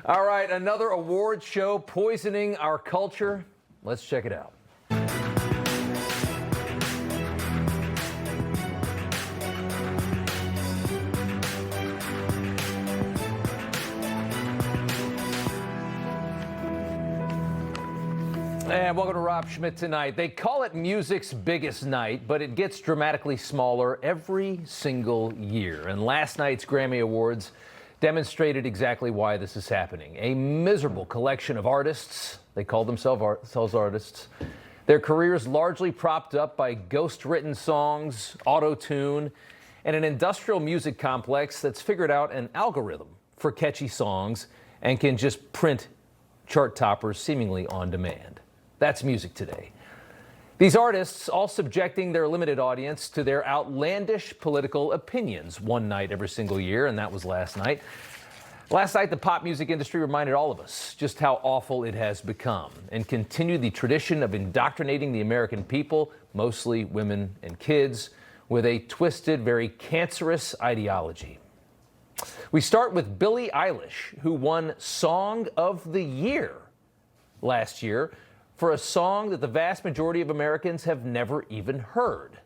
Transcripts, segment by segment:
All right, another award show poisoning our culture. Let's check it out. And welcome to Rob Schmitt Tonight. They call it music's biggest night, but it gets dramatically smaller every single year. And last night's Grammy Awards demonstrated exactly why this is happening. A miserable collection of artists, they call themselves artists, their careers largely propped up by ghost-written songs, auto-tune, and an industrial music complex that's figured out an algorithm for catchy songs and can just print chart toppers seemingly on demand. That's music today. These artists all subjecting their limited audience to their outlandish political opinions one night every single year, and that was last night. Last night, the pop music industry reminded all of us just how awful it has become and continued the tradition of indoctrinating the American people, mostly women and kids, with a twisted, very cancerous ideology. We start with Billie Eilish, who won Song of the Year last year for a song that the vast majority of Americans have never even heard,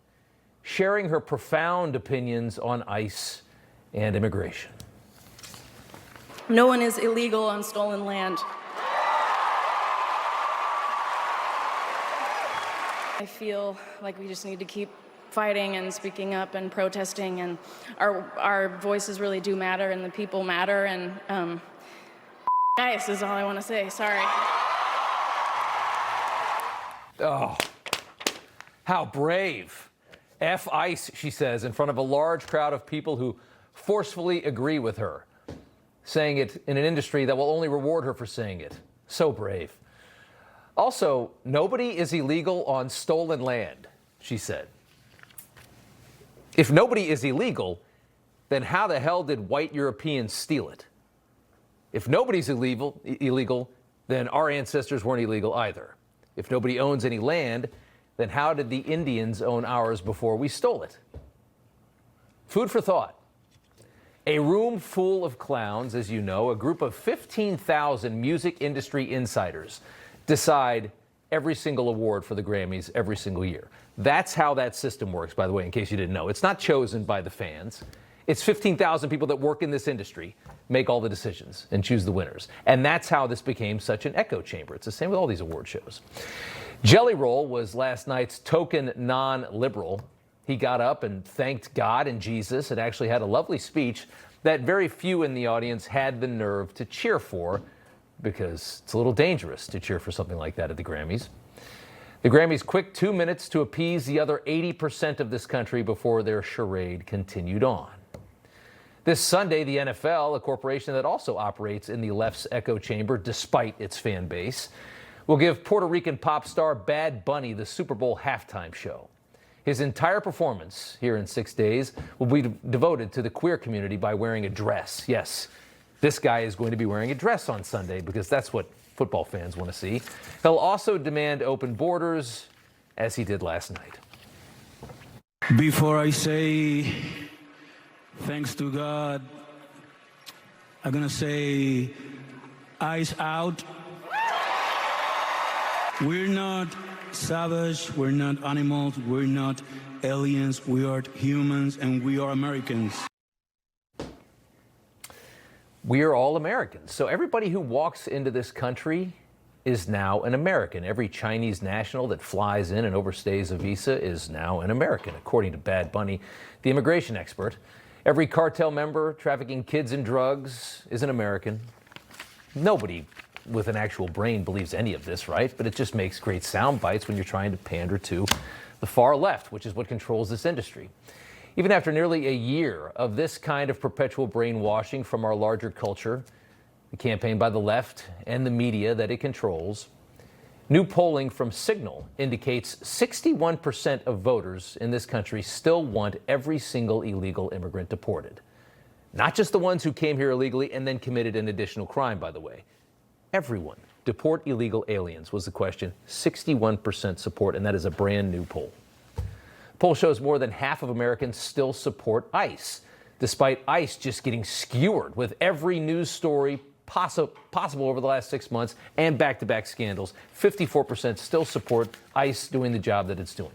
sharing her profound opinions on ICE and immigration. No one is illegal on stolen land. I feel like we just need to keep fighting and speaking up and protesting, and our voices really do matter, and the people matter, and ICE is all I want to say. Sorry. Oh, how brave. F ICE, she says, in front of a large crowd of people who forcefully agree with her, saying it in an industry that will only reward her for saying it. So brave. Also, nobody is illegal on stolen land, she said. If nobody is illegal, then how the hell did white Europeans steal it? If nobody's illegal, then our ancestors weren't illegal either. If nobody owns any land, then how did the Indians own ours before we stole it? Food for thought. A room full of clowns, as you know, a group of 15,000 music industry insiders decide every single award for the Grammys every single year. That's how that system works, by the way, in case you didn't know. It's not chosen by the fans. It's 15,000 people that work in this industry make all the decisions and choose the winners. And that's how this became such an echo chamber. It's the same with all these award shows. Jelly Roll was last night's token non-liberal. He got up and thanked God and Jesus and actually had a lovely speech that very few in the audience had the nerve to cheer for, because it's a little dangerous to cheer for something like that at the Grammys. The Grammys' quick 2 minutes to appease the other 80% of this country before their charade continued on. This Sunday, the NFL, a corporation that also operates in the left's echo chamber despite its fan base, will give Puerto Rican pop star Bad Bunny the Super Bowl halftime show. His entire performance here in 6 days will be devoted to the queer community by wearing a dress. Yes, this guy is going to be wearing a dress on Sunday because that's what football fans want to see. He'll also demand open borders, as he did last night. Before I say thanks to God, I'm gonna say eyes out. We're not savage, we're not animals, we're not aliens, we are humans, and we are Americans. We are all Americans. So everybody who walks into this country is now an American. Every Chinese national that flies in and overstays a visa is now an American, according to Bad Bunny, the immigration expert. Every cartel member trafficking kids and drugs is an American. Nobody with an actual brain believes any of this, right? But it just makes great sound bites when you're trying to pander to the far left, which is what controls this industry. Even after nearly a year of this kind of perpetual brainwashing from our larger culture, the campaign by the left and the media that it controls, new polling from Signal indicates 61% of voters in this country still want every single illegal immigrant deported. Not just the ones who came here illegally and then committed an additional crime, by the way. Everyone. Deport illegal aliens was the question. 61% support, and that is a brand new poll. Poll shows more than half of Americans still support ICE, despite ICE just getting skewered with every news story possible over the last 6 months and back-to-back scandals. 54% still support ICE doing the job that it's doing.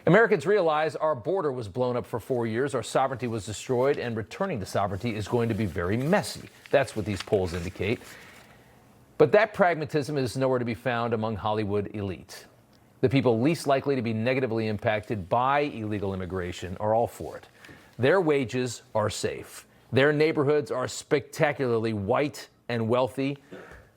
Americans realize our border was blown up for 4 years, our sovereignty was destroyed, and returning to sovereignty is going to be very messy. That's what these polls indicate. But that pragmatism is nowhere to be found among Hollywood elite. The people least likely to be negatively impacted by illegal immigration are all for it. Their wages are safe. Their neighborhoods are spectacularly white and wealthy.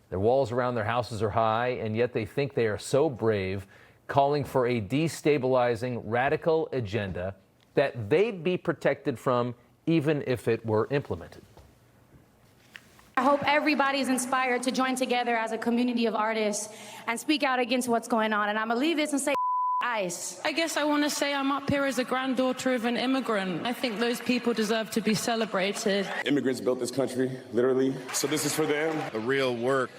Their walls around their houses are high, and yet they think they are so brave, calling for a destabilizing, radical agenda that they'd be protected from even if it were implemented. I hope everybody's inspired to join together as a community of artists and speak out against what's going on. And I'm gonna leave this and say ICE. I guess I want to say I'm up here as a granddaughter of an immigrant. I think those people deserve to be celebrated. Immigrants built this country, literally. So this is for them. The real work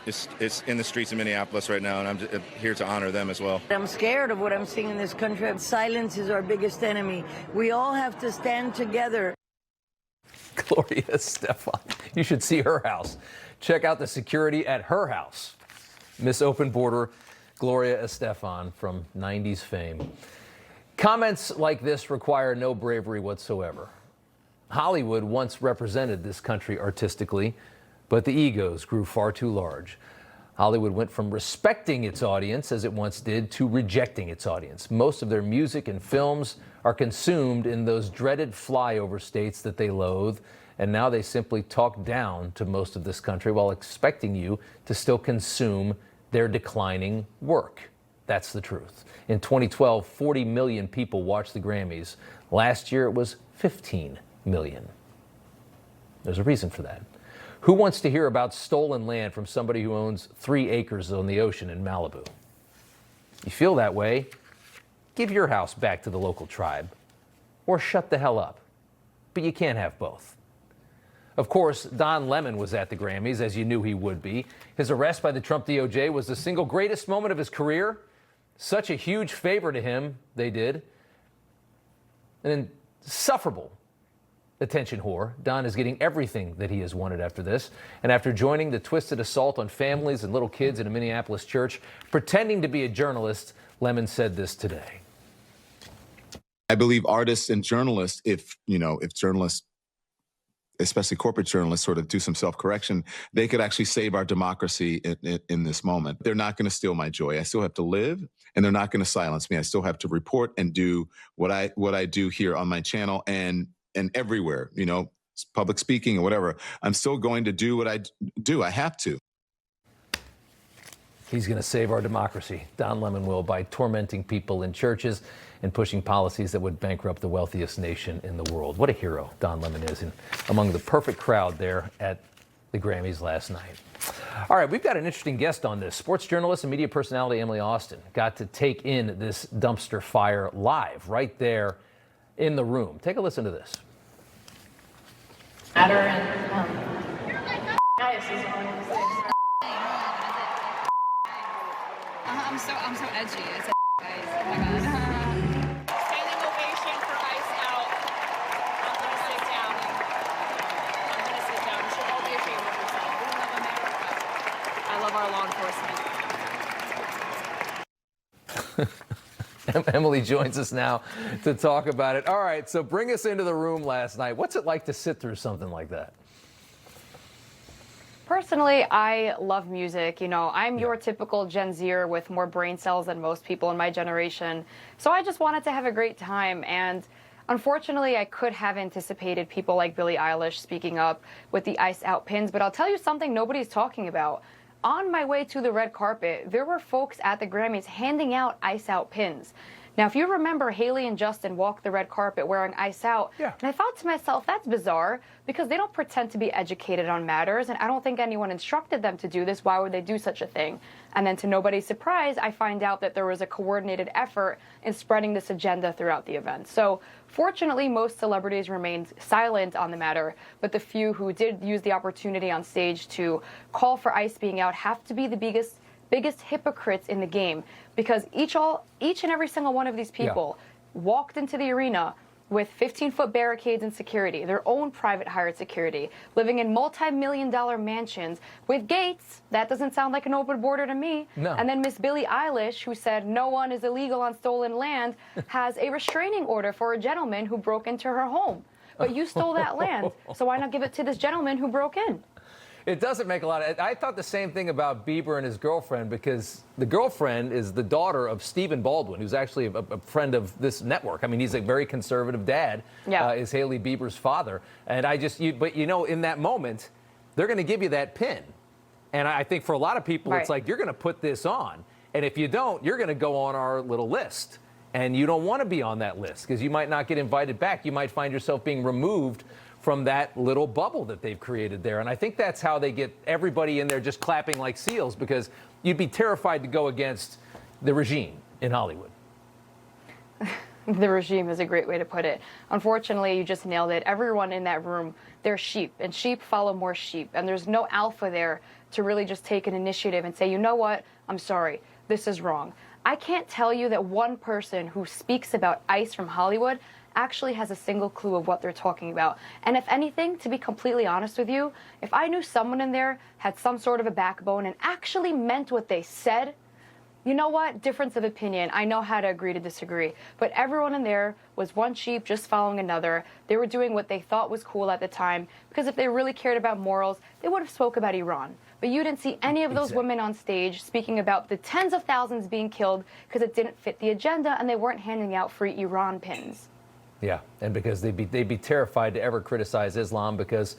is in the streets of Minneapolis right now, and I'm here to honor them as well. I'm scared of what I'm seeing in this country. Silence is our biggest enemy. We all have to stand together. Gloria Estefan. You should see her house. Check out the security at her house. Miss Open Border, Gloria Estefan from 90s fame. Comments like this require no bravery whatsoever. Hollywood once represented this country artistically, but the egos grew far too large. Hollywood went from respecting its audience, as it once did, to rejecting its audience. Most of their music and films are consumed in those dreaded flyover states that they loathe, and now they simply talk down to most of this country while expecting you to still consume their declining work. That's the truth. In 2012, 40 million people watched the Grammys. Last year, it was 15 million. There's a reason for that. Who wants to hear about stolen land from somebody who owns 3 acres on the ocean in Malibu? You feel that way? Give your house back to the local tribe, or shut the hell up. But you can't have both. Of course, Don Lemon was at the Grammys, as you knew he would be. His arrest by the Trump DOJ was the single greatest moment of his career. Such a huge favor to him, they did. An insufferable attention whore. Don is getting everything that he has wanted after this. And after joining the twisted assault on families and little kids in a Minneapolis church, pretending to be a journalist, Lemon said this today. I believe artists and journalists, if journalists, especially corporate journalists, sort of do some self-correction, they could actually save our democracy in this moment. They're not going to steal my joy. I still have to live, and they're not going to silence me. I still have to report and do what I do here on my channel and everywhere, public speaking or whatever. I'm still going to do what I do. I have to. He's going to save our democracy, Don Lemon will, by tormenting people in churches and pushing policies that would bankrupt the wealthiest nation in the world. What a hero Don Lemon is, and among the perfect crowd there at the Grammys last night. All right, we've got an interesting guest on this. Sports journalist and media personality Emily Austin got to take in this dumpster fire live right there in the room. Take a listen to this. Matter and guys is all I'm saying. I'm so edgy. It's guys. Oh my god. Standing ovation for Ice out. I'm gonna sit down. You should all be ashamed of yourself. We love America. I love our law enforcement. Emily joins us now to talk about it. All right, so bring us into the room last night. What's it like to sit through something like that? Personally, I love music. I'm your typical Gen Zer with more brain cells than most people in my generation. So I just wanted to have a great time. And unfortunately, I could have anticipated people like Billie Eilish speaking up with the Ice Out pins. But I'll tell you something nobody's talking about. On my way to the red carpet, there were folks at the Grammys handing out Ice Out pins. Now, if you remember, Haley and Justin walked the red carpet wearing Ice Out. Yeah. And I thought to myself, that's bizarre, because they don't pretend to be educated on matters, and I don't think anyone instructed them to do this. Why would they do such a thing? And then to nobody's surprise, I find out that there was a coordinated effort in spreading this agenda throughout the event. So fortunately, most celebrities remained silent on the matter, but the few who did use the opportunity on stage to call for Ice being out have to be the biggest hypocrites in the game, because each and every single one of these people walked into the arena with 15-foot barricades and security, their own private hired security, living in multi-million-dollar mansions with gates. That doesn't sound like an open border to me. No. And then Miss Billie Eilish, who said no one is illegal on stolen land, has a restraining order for a gentleman who broke into her home. But you stole that land, so why not give it to this gentleman who broke in? It doesn't make a lot of. I thought the same thing about Bieber and his girlfriend, because the girlfriend is the daughter of Stephen Baldwin, who's actually a friend of this network. I mean, he's a very conservative dad. Yeah. Is Haley Bieber's father, and but you know, in that moment, they're going to give you that pin, and I think for a lot of people, it's like, you're going to put this on, and if you don't, you're going to go on our little list, and you don't want to be on that list because you might not get invited back. You might find yourself being removed from that little bubble that they've created there. And I think that's how they get everybody in there just clapping like seals, because you'd be terrified to go against the regime in Hollywood. The regime is a great way to put it. Unfortunately, you just nailed it. Everyone in that room, they're sheep, and sheep follow more sheep. And there's no alpha there to really just take an initiative and say, you know what, I'm sorry, this is wrong. I can't tell you that one person who speaks about ICE from Hollywood actually has a single clue of what they're talking about. And if anything, to be completely honest with you, if I knew someone in there had some sort of a backbone and actually meant what they said, you know what? Difference of opinion. I know how to agree to disagree. But everyone in there was one sheep just following another. They were doing what they thought was cool at the time, because if they really cared about morals, they would have spoke about Iran. But you didn't see any of those women on stage speaking about the tens of thousands being killed because it didn't fit the agenda, and they weren't handing out free Iran pins. Yeah, and because they'd be terrified to ever criticize Islam, because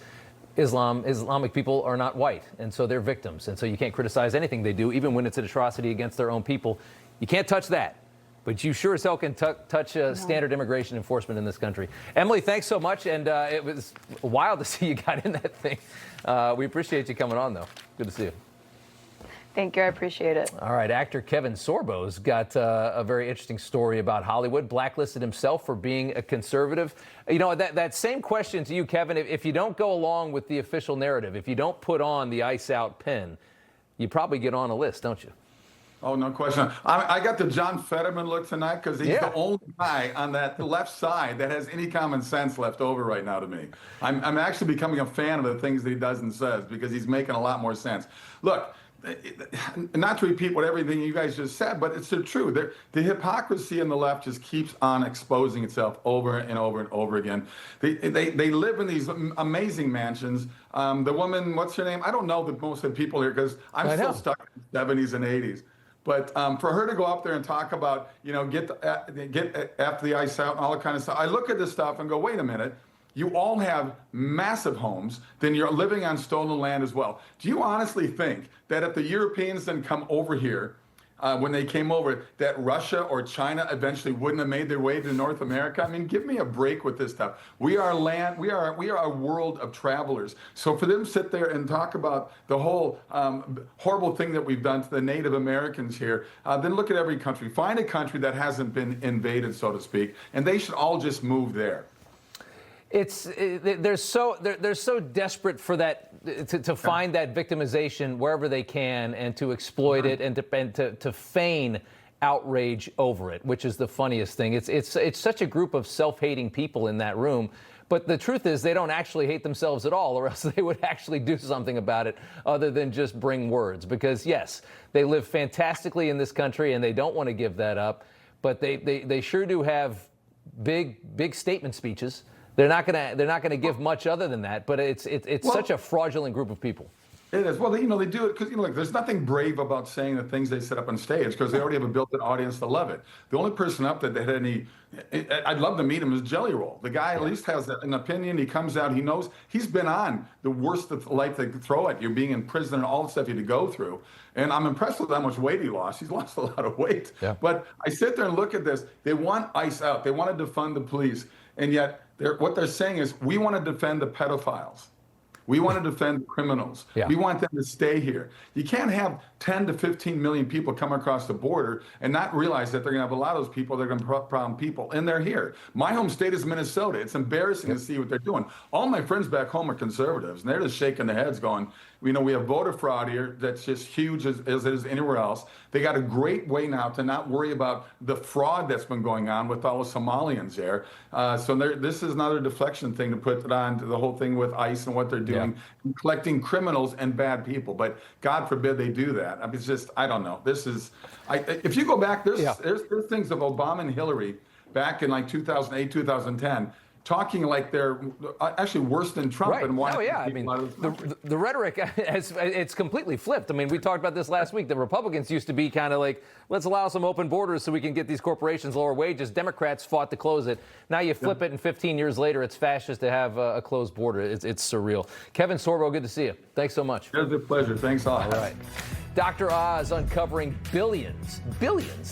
Islamic people are not white, and so they're victims, and so you can't criticize anything they do, even when it's an atrocity against their own people. You can't touch that, but you sure as hell can touch standard immigration enforcement in this country. Emily, thanks so much, and it was wild to see you got in that thing. We appreciate you coming on, though. Good to see you. Thank you. I appreciate it. All right. Actor Kevin Sorbo's got a very interesting story about Hollywood. Blacklisted himself for being a conservative. You know, that same question to you, Kevin. If you don't go along with the official narrative, if you don't put on the ICE out pin, you probably get on a list, don't you? Oh, no question. I got the John Fetterman look tonight because he's the only guy on that left side that has any common sense left over right now to me. I'm actually becoming a fan of the things that he does and says, because he's making a lot more sense. Look, not to repeat what everything you guys just said, but it's the truth. The hypocrisy in the left just keeps on exposing itself over and over and over again. They live in these amazing mansions. The woman, what's her name? I don't know most of the people here because I'm still stuck in the 70s and 80s. But for her to go up there and talk about, you know, get after the ICE out and all that kind of stuff, I look at this stuff and go, wait a minute. You all have massive homes, then you're living on stolen land as well. Do you honestly think that if the Europeans then come over here, when they came over, that Russia or China eventually wouldn't have made their way to North America? I mean, give me a break with this stuff. We are a world of travelers. So for them to sit there and talk about the whole horrible thing that we've done to the Native Americans here, then look at every country. Find a country that hasn't been invaded, so to speak, and they should all just move there. They're so desperate for that to find that victimization wherever they can, and to exploit it, and to feign outrage over it, which is the funniest thing. It's such a group of self-hating people in that room. But the truth is, they don't actually hate themselves at all, or else they would actually do something about it other than just bring words. Because yes, they live fantastically in this country, and they don't want to give that up. But they sure do have big statement speeches. They're not gonna give much other than that, but it's such a fraudulent group of people. It is. Well, you know, they do it because, you know, like, there's nothing brave about saying the things they set up on stage, because they already have a built-in audience to love it. The only person up there that had any, I'd love to meet him, is Jelly Roll. The guy at least has an opinion. He comes out. He knows. He's been on the worst of life they could throw at you, being in prison and all the stuff you had to go through. And I'm impressed with how much weight he lost. He's lost a lot of weight. Yeah. But I sit there and look at this. They want ICE out. They want to defund the police. And yet what they're saying is, we want to defend the pedophiles. We want to defend criminals. Yeah. We want them to stay here. You can't have 10 to 15 million people come across the border and not realize that they're going to have a lot of those people, they're going to be problem people, and they're here. My home state is Minnesota. It's embarrassing to see what they're doing. All my friends back home are conservatives, and they're just shaking their heads going, we have voter fraud here that's just huge as it is anywhere else. They got a great way now to not worry about the fraud that's been going on with all the Somalians there. So this is another deflection thing to put it on to the whole thing with ICE and what they're doing, collecting criminals and bad people. But God forbid they do that. I mean, it's just, I don't know. This is, if you go back, there's things of Obama and Hillary back in like 2008, 2010, talking like they're actually worse than Trump. Right. And why? Oh, yeah. I mean, the rhetoric, it's completely flipped. I mean, we talked about this last week. The Republicans used to be kind of like, let's allow some open borders so we can get these corporations lower wages. Democrats fought to close it. Now you flip it, and 15 years later, it's fascist to have a closed border. It's surreal. Kevin Sorbo, good to see you. Thanks so much. It was a pleasure. Thanks a lot. All right. Dr. Oz uncovering billions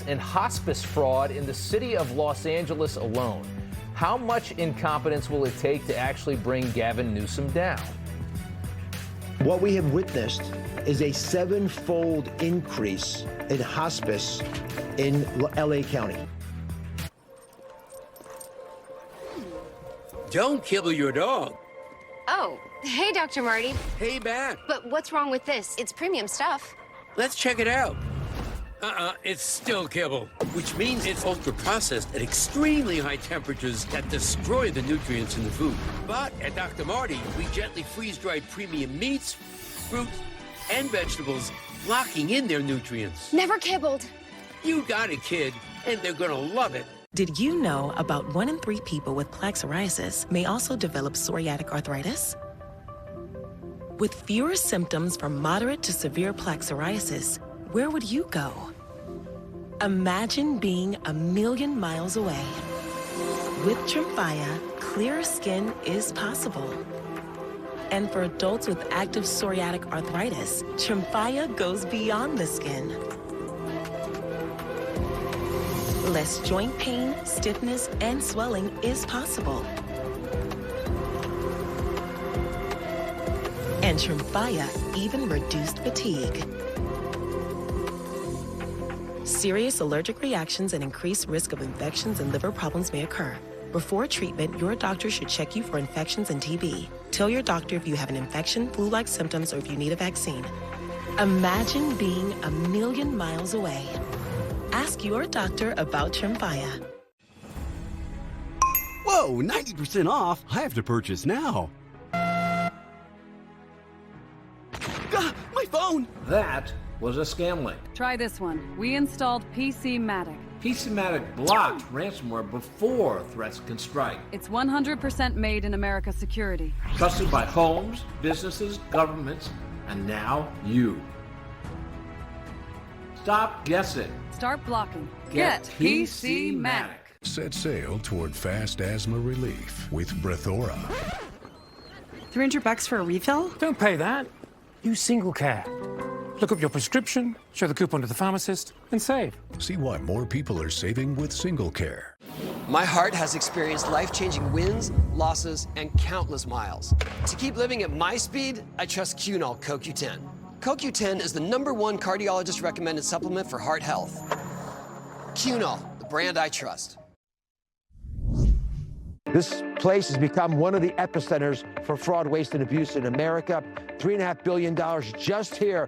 in hospice fraud in the city of Los Angeles alone. How much incompetence will it take to actually bring Gavin Newsom down? What we have witnessed is a 7-fold increase in hospice in LA County. Don't kibble your dog. Oh, hey, Dr. Marty. Hey, Matt. But what's wrong with this? It's premium stuff. Let's check it out. It's still kibble, which means it's ultra-processed at extremely high temperatures that destroy the nutrients in the food. But at Dr. Marty, we gently freeze-dried premium meats, fruits, and vegetables, locking in their nutrients. Never kibbled. You got it, kid, and they're gonna love it. Did you know about 1 in 3 people with plaque psoriasis may also develop psoriatic arthritis? With fewer symptoms from moderate to severe plaque psoriasis, where would you go? Imagine being a million miles away. With Tremfya, clearer skin is possible. And for adults with active psoriatic arthritis, Tremfya goes beyond the skin. Less joint pain, stiffness, and swelling is possible. And Tremfya even reduced fatigue. Serious allergic reactions and increased risk of infections and liver problems may occur. Before treatment, your doctor should check you for infections and TB. Tell your doctor if you have an infection, flu-like symptoms, or if you need a vaccine. Imagine being a million miles away. Ask your doctor about Tremfya. Whoa, 90% off? I have to purchase now. My phone! That was a scam link. Try this one. We installed PCmatic. PCmatic blocks ransomware before threats can strike. It's 100% made in America security. Trusted by homes, businesses, governments, and now you. Stop guessing. Start blocking. Get PCmatic. Set sail toward fast asthma relief with Brethora. $300 for a refill? Don't pay that. Use Single Care. Look up your prescription, show the coupon to the pharmacist, and save. See why more people are saving with Single Care. My heart has experienced life-changing wins, losses, and countless miles. To keep living at my speed, I trust Cunol CoQ10. CoQ10 is the #1 cardiologist-recommended supplement for heart health. Cunol, the brand I trust. This place has become one of the epicenters for fraud, waste, and abuse in America. $3.5 billion just here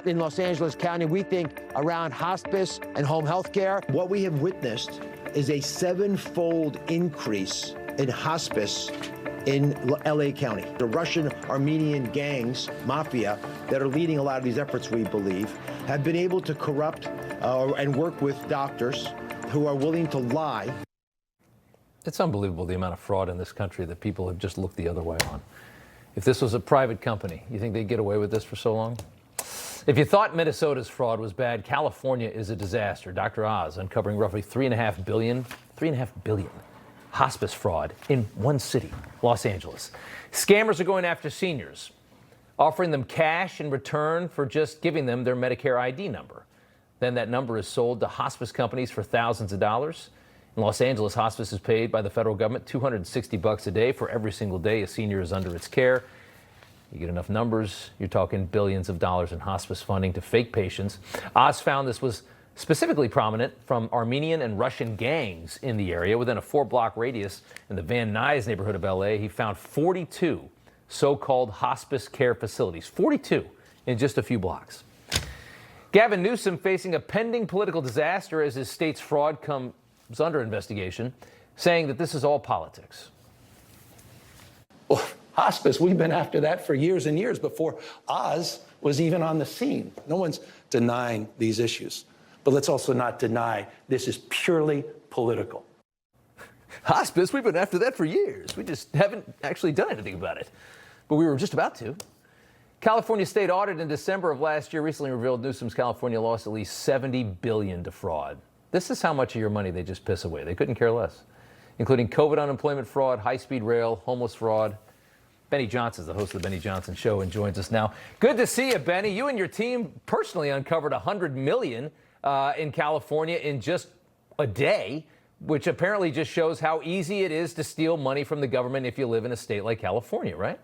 in Los Angeles County, we think, around hospice and home health care. What we have witnessed is a 7-fold increase in hospice in LA County. The Russian Armenian gangs, mafia, that are leading a lot of these efforts, we believe, have been able to corrupt and work with doctors who are willing to lie. It's unbelievable the amount of fraud in this country that people have just looked the other way on. If this was a private company, you think they'd get away with this for so long? If you thought Minnesota's fraud was bad, California is a disaster. Dr. Oz uncovering roughly $3.5 billion hospice fraud in one city, Los Angeles. Scammers are going after seniors, offering them cash in return for just giving them their Medicare ID number. Then that number is sold to hospice companies for thousands of dollars. In Los Angeles, hospice is paid by the federal government $260 a day for every single day a senior is under its care. You get enough numbers, you're talking billions of dollars in hospice funding to fake patients. Oz found this was specifically prominent from Armenian and Russian gangs in the area. Within a 4-block radius in the Van Nuys neighborhood of LA, he found 42 so-called hospice care facilities. 42 in just a few blocks. Gavin Newsom facing a pending political disaster as his state's fraud comes under investigation, saying that this is all politics. Well, hospice, we've been after that for years and years before Oz was even on the scene. No one's denying these issues. But let's also not deny this is purely political. Hospice, we've been after that for years. We just haven't actually done anything about it. But we were just about to. California state audit in December of last year recently revealed Newsom's California lost at least $70 billion to fraud. This is how much of your money they just piss away. They couldn't care less, including COVID unemployment fraud, high-speed rail, homeless fraud. Benny Johnson's the host of the Benny Johnson Show and joins us now. Good to see you, Benny. You and your team personally uncovered $100 million in California in just a day, which apparently just shows how easy it is to steal money from the government if you live in a state like California, right?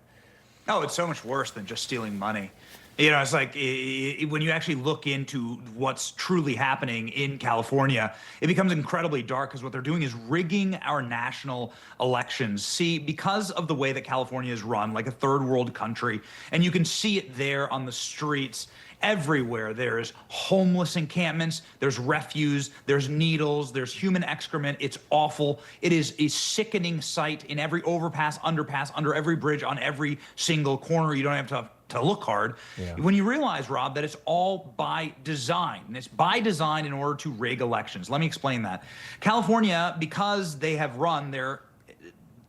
Oh, it's so much worse than just stealing money. You know, it's like when you actually look into what's truly happening in California, it becomes incredibly dark because what they're doing is rigging our national elections. See, because of the way that California is run, like a third world country, and you can see it there on the streets. Everywhere there's homeless encampments, there's refuse, there's needles, there's human excrement. It's awful. It is a sickening sight in every overpass, underpass, under every bridge, on every single corner. You don't have to look hard. Yeah. When you realize, Rob, that it's all by design. And it's by design in order to rig elections. Let me explain that. California, because they have run their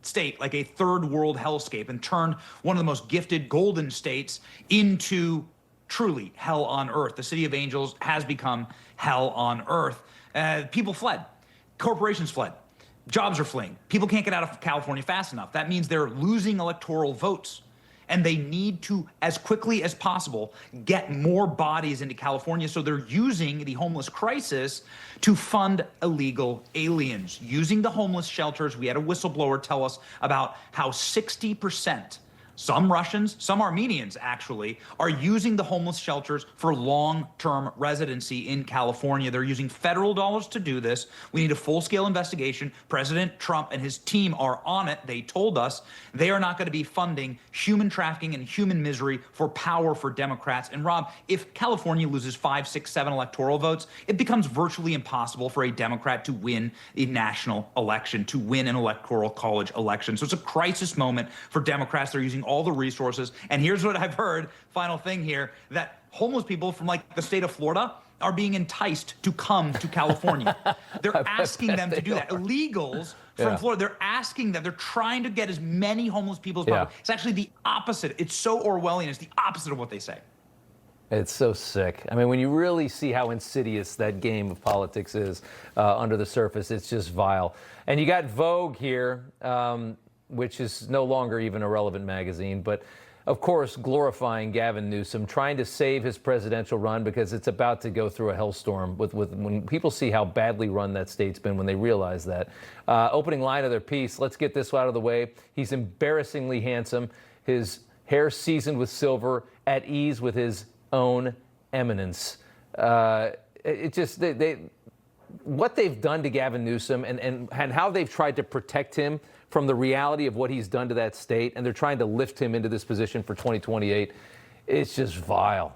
state like a third world hellscape and turned one of the most gifted golden states into truly hell on earth. The city of angels has become hell on earth. People fled. Corporations fled. Jobs are fleeing. People can't get out of California fast enough. That means they're losing electoral votes. And they need to, as quickly as possible, get more bodies into California. So they're using the homeless crisis to fund illegal aliens. Using the homeless shelters, we had a whistleblower tell us about how 60%, some Russians, some Armenians actually, are using the homeless shelters for long-term residency in California. They're using federal dollars to do this. We need a full-scale investigation. President Trump and his team are on it. They told us they are not going to be funding human trafficking and human misery for power for Democrats. And Rob, if California loses 5, 6, 7 electoral votes, it becomes virtually impossible for a Democrat to win a national election, to win an electoral college election. So it's a crisis moment for Democrats. They're using all the resources. And here's what I've heard, final thing here, that homeless people from like the state of Florida are being enticed to come to California. They're asking them to do that. Illegals from Florida, they're asking them, they're trying to get as many homeless people as possible. It's actually the opposite. It's so Orwellian. It's the opposite of what they say. It's so sick. I mean, when you really see how insidious that game of politics is under the surface, it's just vile. And you got Vogue here, which is no longer even a relevant magazine, but of course glorifying Gavin Newsom, trying to save his presidential run because it's about to go through a hellstorm with when people see how badly run that state's been, when they realize that. Opening line of their piece, let's get this out of the way. He's embarrassingly handsome, his hair seasoned with silver, at ease with his own eminence. It just, what they've done to Gavin Newsom and how they've tried to protect him from the reality of what he's done to that state, and they're trying to lift him into this position for 2028. It's just vile.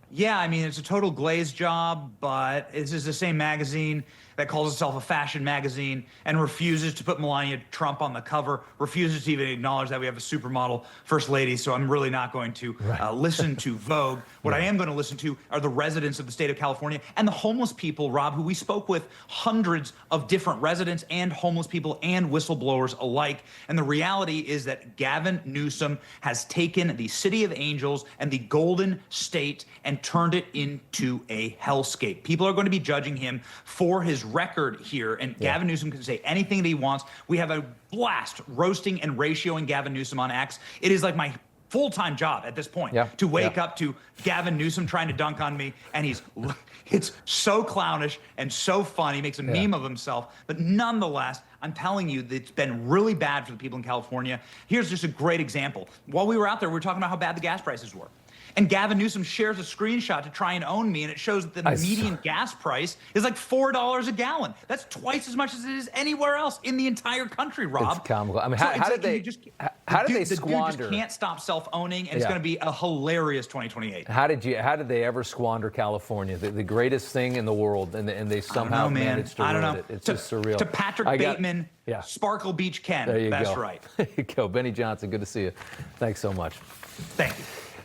Yeah, I mean, it's a total glaze job, but this is the same magazine that calls itself a fashion magazine and refuses to put Melania Trump on the cover, refuses to even acknowledge that we have a supermodel first lady. So I'm really not going to listen to Vogue. What I am going to listen to are the residents of the state of California and the homeless people, Rob, who we spoke with, hundreds of different residents and homeless people and whistleblowers alike. And the reality is that Gavin Newsom has taken the city of angels and the Golden State and turned it into a hellscape. People are going to be judging him for his record here, and Gavin Newsom can say anything that he wants. We have a blast roasting and ratioing Gavin Newsom on X. It is like my full-time job at this point to wake up to Gavin Newsom trying to dunk on me, and it's so clownish and so fun. He makes a meme of himself, but nonetheless, I'm telling you, it's been really bad for the people in California. Here's just a great example. While we were out there, we were talking about how bad the gas prices were. And Gavin Newsom shares a screenshot to try and own me, and it shows that the median gas price is like $4 a gallon. That's twice as much as it is anywhere else in the entire country, Rob. It's comical. I mean, how did they squander? The dude just can't stop self-owning, and it's going to be a hilarious 2028. How did they ever squander California, the greatest thing in the world, and they somehow managed to ruin it? It's just surreal. To Patrick Bateman, Sparkle Beach Ken, there you best go. right. There you go. Benny Johnson, good to see you. Thanks so much. Thank you.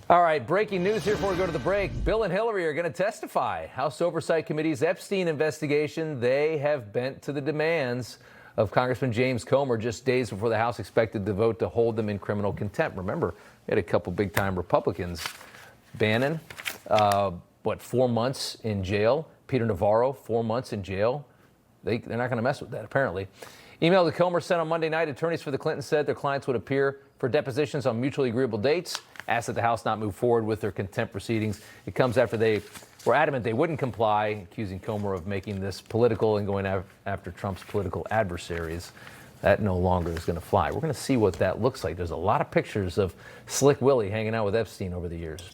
All right, breaking news here before we go to the break. Bill and Hillary are going to testify. House Oversight Committee's Epstein investigation, they have bent to the demands of Congressman James Comer just days before the House expected to vote to hold them in criminal contempt. Remember, we had a couple big-time Republicans. Bannon, 4 months in jail. Peter Navarro, 4 months in jail. They're not going to mess with that, apparently. Email to Comer sent on Monday night. Attorneys for the Clintons said their clients would appear for depositions on mutually agreeable dates. Asked that the House not move forward with their contempt proceedings. It comes after they were adamant they wouldn't comply, accusing Comer of making this political and going after Trump's political adversaries. That no longer is going to fly. We're going to see what that looks like. There's a lot of pictures of Slick Willie hanging out with Epstein over the years.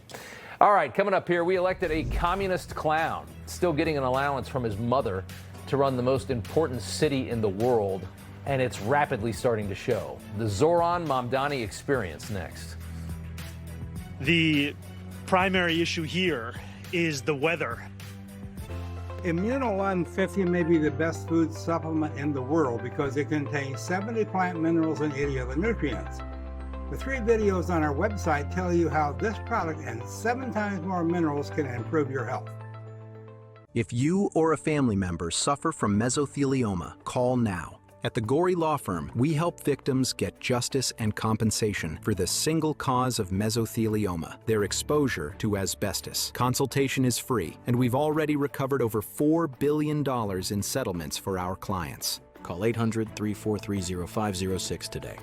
All right, coming up here, we elected a communist clown, still getting an allowance from his mother to run the most important city in the world, and it's rapidly starting to show. The Zoran Mamdani experience next. The primary issue here is the weather. Immuno 150 may be the best food supplement in the world because it contains 70 plant minerals and 80 other nutrients. The 3 videos on our website tell you how this product and 7 times more minerals can improve your health. If you or a family member suffer from mesothelioma, call now. At the Gorey Law Firm, we help victims get justice and compensation for the single cause of mesothelioma, their exposure to asbestos. Consultation is free, and we've already recovered over $4 billion in settlements for our clients. Call 800-343-0506 today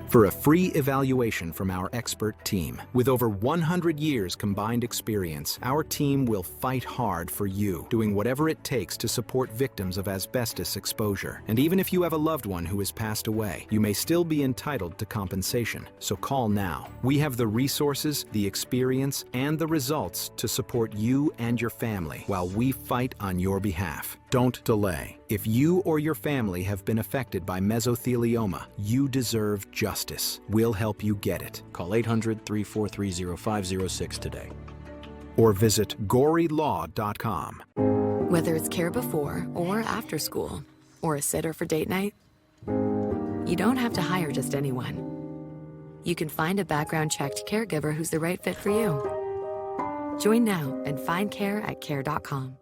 for a free evaluation from our expert team. With over 100 years combined experience, our team will fight hard for you, doing whatever it takes to support victims of asbestos exposure. And even if you have a loved one who has passed away, you may still be entitled to compensation. So call now. We have the resources, the experience, and the results to support you and your family while we fight on your behalf. Don't delay. If you or your family have been affected by mesothelioma, you deserve justice. We'll help you get it. Call 800-343-0506 today. Or visit gorylaw.com. Whether it's care before or after school, or a sitter for date night, you don't have to hire just anyone. You can find a background-checked caregiver who's the right fit for you. Join now and find care at care.com.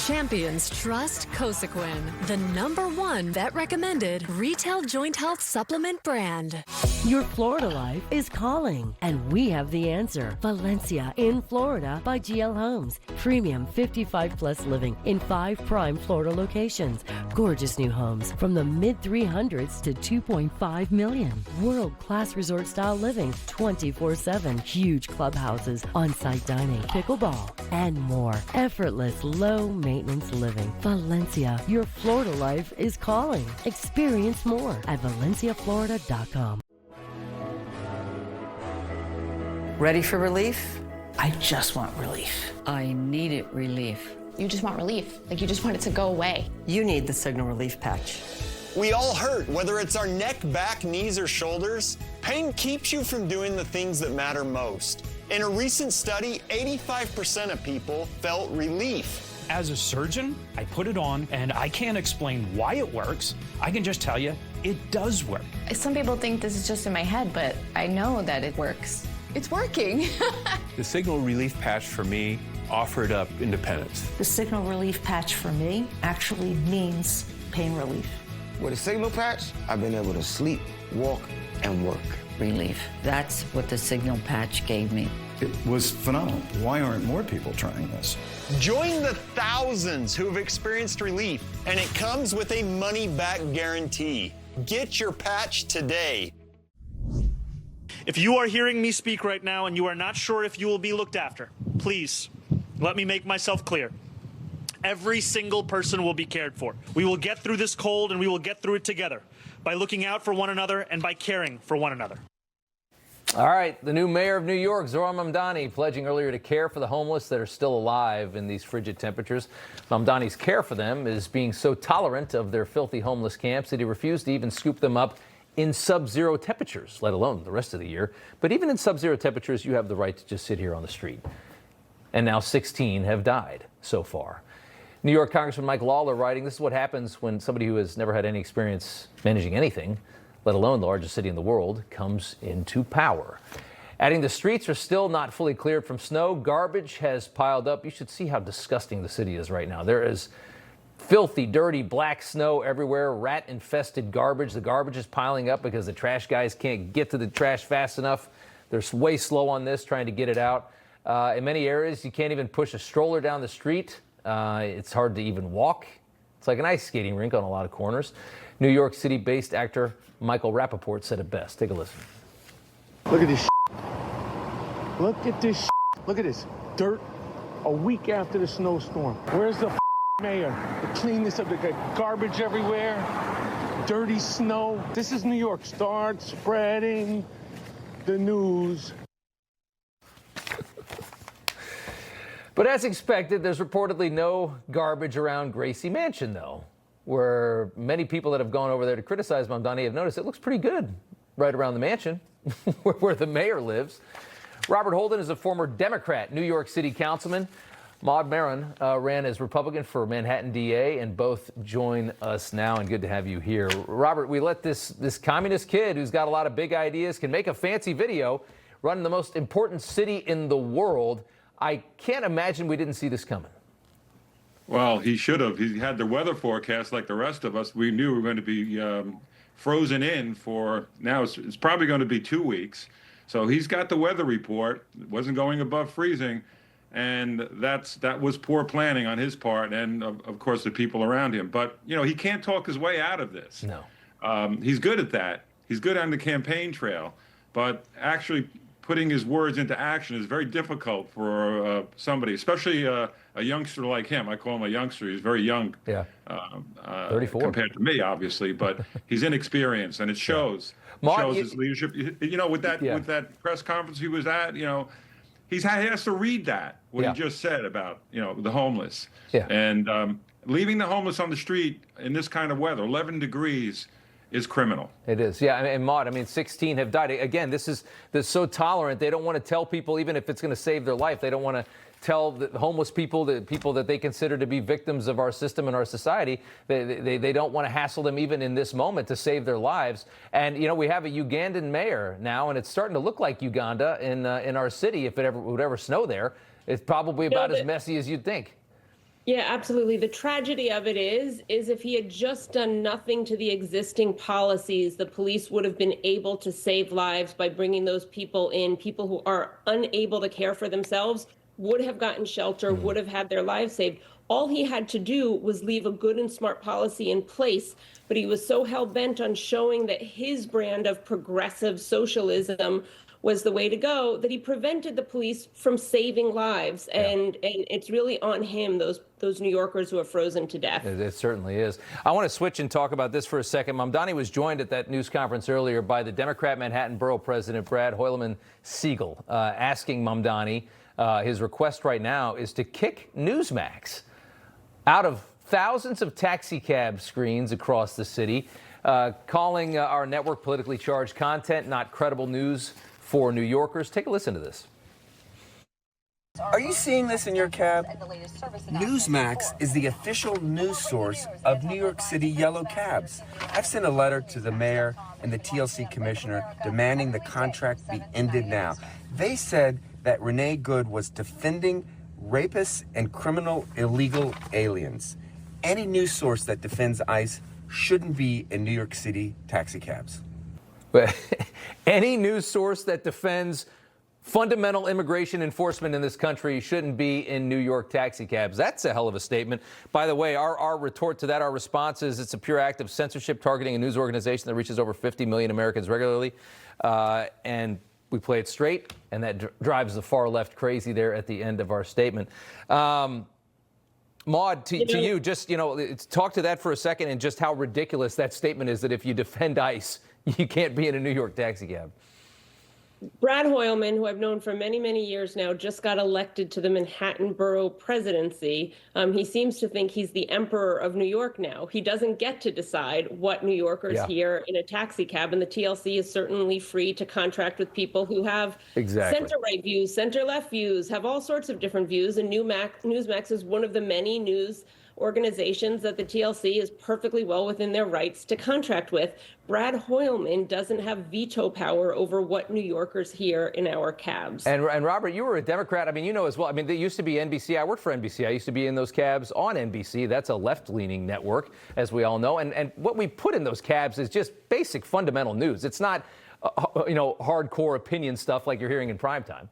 Champions trust Cosequin, the #1 vet-recommended retail joint health supplement brand. Your Florida life is calling, and we have the answer. Valencia in Florida by GL Homes. Premium 55+ living in 5 prime Florida locations. Gorgeous new homes from the mid-300s to $2.5 million. World-class resort-style living 24/7. Huge clubhouses, on-site dining, pickleball, and more. Effortless, low-maintenance living. Valencia, your Florida life is calling. Experience more at valenciaflorida.com. Ready for relief? I just want relief. I needed relief. You just want relief. Like you just want it to go away. You need the Signal Relief Patch. We all hurt, whether it's our neck, back, knees, or shoulders. Pain keeps you from doing the things that matter most. In a recent study, 85% of people felt relief. As a surgeon, I put it on, and I can't explain why it works. I can just tell you, it does work. Some people think this is just in my head, but I know that it works. It's working. The Signal Relief Patch for me offered up independence. The Signal Relief Patch for me actually means pain relief. With a Signal Patch, I've been able to sleep, walk, and work. Relief. That's what the Signal Patch gave me. It was phenomenal. Why aren't more people trying this? Join the thousands who have experienced relief, and it comes with a money-back guarantee. Get your patch today. If you are hearing me speak right now and you are not sure if you will be looked after, please let me make myself clear. Every single person will be cared for. We will get through this cold, and we will get through it together by looking out for one another and by caring for one another. All right, the new mayor of New York, Zohran Mamdani, pledging earlier to care for the homeless that are still alive in these frigid temperatures. Mamdani's care for them is being so tolerant of their filthy homeless camps that he refused to even scoop them up in sub-zero temperatures, let alone the rest of the year. But even in sub-zero temperatures, you have the right to just sit here on the street. And now 16 have died so far. New York Congressman Mike Lawler writing, this is what happens when somebody who has never had any experience managing anything, let alone the largest city in the world, comes into power. Adding, the streets are still not fully cleared from snow. Garbage has piled up. You should see how disgusting the city is right now. There is filthy, dirty, black snow everywhere, rat-infested garbage. The garbage is piling up because the trash guys can't get to the trash fast enough. They're way slow on this, trying to get it out. In many areas, you can't even push a stroller down the street. It's hard to even walk. It's like an ice skating rink on a lot of corners. New York City-based actor Michael Rappaport said it best. Take a listen. Look at this shit. Look at this shit. Look at this dirt a week after the snowstorm. Where's the mayor to clean this up? They got garbage everywhere, dirty snow. This is New York. Start spreading the news. But as expected, there's reportedly no garbage around Gracie Mansion, though, where many people that have gone over there to criticize Mamdani have noticed it looks pretty good right around the mansion where the mayor lives. Robert Holden is a former Democrat New York City councilman. Maron ran as Republican for Manhattan DA, and both join us now, and good to have you here. Robert, we let this communist kid who's got a lot of big ideas, can make a fancy video, run in the most important city in the world. I can't imagine we didn't see this coming. Well, he should have. He had the weather forecast like the rest of us. We knew we were going to be frozen in for, now it's probably going to be 2 weeks. So he's got the weather report. It wasn't going above freezing. And that was poor planning on his part and, of course, the people around him. But, you know, he can't talk his way out of this. No. He's good at that. He's good on the campaign trail. But actually putting his words into action is very difficult for somebody, especially a youngster like him. I call him a youngster. He's very young. Yeah. 34. Compared to me, obviously, but he's inexperienced, and it shows. Mark, shows his leadership. You know, with that press conference he was at, you know, he has to read that, what he just said about, you know, the homeless. Yeah. And leaving the homeless on the street in this kind of weather, 11 degrees, is criminal. It is, yeah. And Maud, I mean, 16 have died. Again, they're so tolerant. They don't want to tell people, even if it's going to save their life, they don't want to tell the homeless people, the people that they consider to be victims of our system and our society, they don't want to hassle them even in this moment to save their lives. And, you know, we have a Ugandan mayor now, and it's starting to look like Uganda in our city. If it would ever snow there, it's probably about as messy as you'd think. Yeah, absolutely. The tragedy of it is if he had just done nothing to the existing policies, the police would have been able to save lives by bringing those people in. People who are unable to care for themselves would have gotten shelter, would have had their lives saved. All he had to do was leave a good and smart policy in place, but he was so hell-bent on showing that his brand of progressive socialism was the way to go, that he prevented the police from saving lives. And it's really on him, those New Yorkers who are frozen to death. It certainly is. I want to switch and talk about this for a second. Mamdani was joined at that news conference earlier by the Democrat Manhattan Borough President Brad Hoylman-Siegel, asking Mamdani, his request right now is to kick Newsmax out of thousands of taxi cab screens across the city, calling our network politically charged content, not credible news for New Yorkers. Take a listen to this. Are you seeing this in your cab? Newsmax is the official news source of New York City yellow cabs. I've sent a letter to the mayor and the TLC commissioner demanding the contract be ended now. They said that Renee Good was defending rapists and criminal illegal aliens. Any news source that defends ICE shouldn't be in New York City taxi cabs. Any news source that defends fundamental immigration enforcement in this country shouldn't be in New York taxi cabs. That's a hell of a statement. By the way, our retort to that, our response is it's a pure act of censorship targeting a news organization that reaches over 50 million Americans regularly. And we play it straight, and that drives the far left crazy there at the end of our statement. Maude, to you, just, talk to that for a second and just how ridiculous that statement is that if you defend ICE, you can't be in a New York taxi cab. Brad Hoylman, who I've known for many, many years now, just got elected to the Manhattan Borough presidency. He seems to think he's the emperor of New York now. He doesn't get to decide what New Yorkers hear in a taxi cab, and the TLC is certainly free to contract with people who have center-right views, center-left views, have all sorts of different views, and Newsmax is one of the many news organizations that the TLC is perfectly well within their rights to contract with. Brad Hoylman doesn't have veto power over what New Yorkers hear in our cabs. And Robert, you were a Democrat. I mean, you know as well. I mean, they used to be NBC. I worked for NBC. I used to be in those cabs on NBC. That's a left-leaning network, as we all know. And what we put in those cabs is just basic fundamental news. It's not, hardcore opinion stuff like you're hearing in primetime.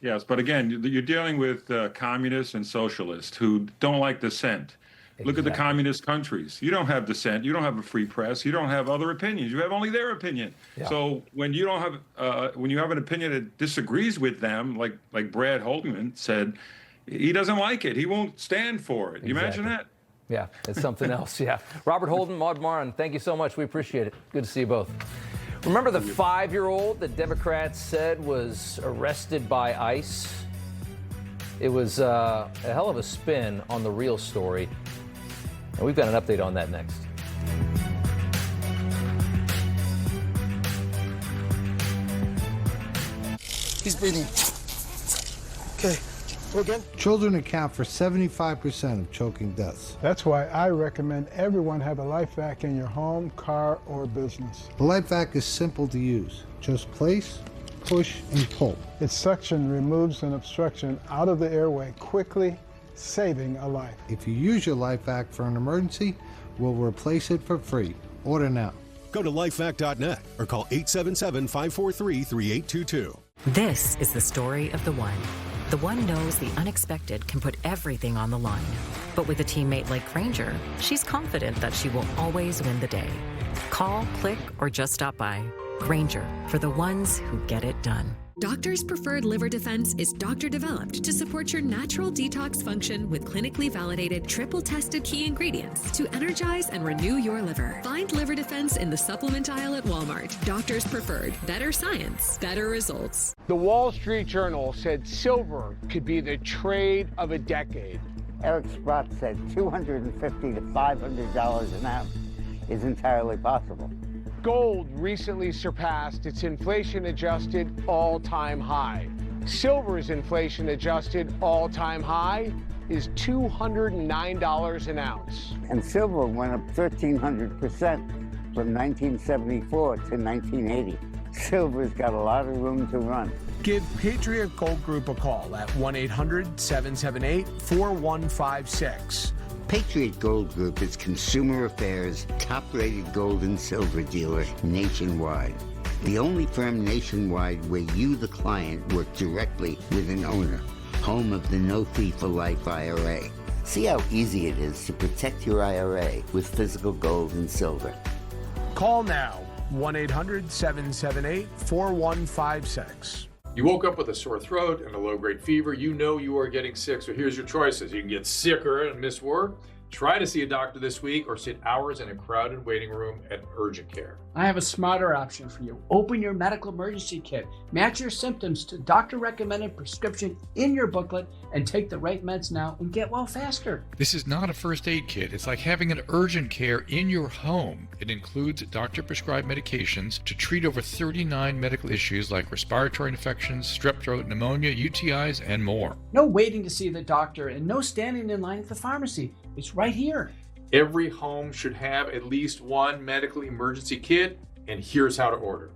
Yes, but again, you're dealing with communists and socialists who don't like dissent. Look at the communist countries. You don't have dissent. You don't have a free press. You don't have other opinions. You have only their opinion. Yeah. So when you don't have, when you have an opinion that disagrees with them, like Brad Holdman said, he doesn't like it. He won't stand for it. You imagine that? Yeah, it's something else. Yeah. Robert Holden, Maude Maron, thank you so much. We appreciate it. Good to see you both. Remember the 5-year-old that Democrats said was arrested by ICE? It was a hell of a spin on the real story. And we've got an update on that next. He's breathing. Okay. Go again. Children account for 75% of choking deaths. That's why I recommend everyone have a life vac in your home, car, or business. The life vac is simple to use. Just place, push, and pull. Its suction removes an obstruction out of the airway quickly, saving a life. If you use your life vac for an emergency, we'll replace it for free. Order now. Go to lifevac.net or call 877-543-3822. This is the story of the one. The one knows the unexpected can put everything on the line. But with a teammate like Granger, she's confident that she will always win the day. Call, click, or just stop by. Granger, for the ones who get it done. Doctors' Preferred Liver Defense is doctor-developed to support your natural detox function with clinically validated, triple-tested key ingredients to energize and renew your liver. Find Liver Defense in the supplement aisle at Walmart. Doctors Preferred. Better science, better results. The Wall Street Journal said silver could be the trade of a decade. Eric Sprott said $250 to $500 an ounce is entirely possible. Gold recently surpassed its inflation-adjusted all-time high. Silver's inflation-adjusted all-time high is $209 an ounce. And silver went up 1,300% from 1974 to 1980. Silver's got a lot of room to run. Give Patriot Gold Group a call at 1-800-778-4156. Patriot Gold Group is Consumer Affairs' top-rated gold and silver dealer nationwide. The only firm nationwide where you, the client, work directly with an owner. Home of the No Fee for Life IRA. See how easy it is to protect your IRA with physical gold and silver. Call now, 1-800-778-4156. You woke up with a sore throat and a low-grade fever. You know you are getting sick, so here's your choices. You can get sicker and miss work, try to see a doctor this week, or sit hours in a crowded waiting room at urgent care. I have a smarter option for you. Open your medical emergency kit. Match your symptoms to doctor-recommended prescription in your booklet and take the right meds now and get well faster. This is not a first aid kit. It's like having an urgent care in your home. It includes doctor-prescribed medications to treat over 39 medical issues like respiratory infections, strep throat, pneumonia, UTIs, and more. No waiting to see the doctor and no standing in line at the pharmacy. It's right here. Every home should have at least one medical emergency kit, and here's how to order.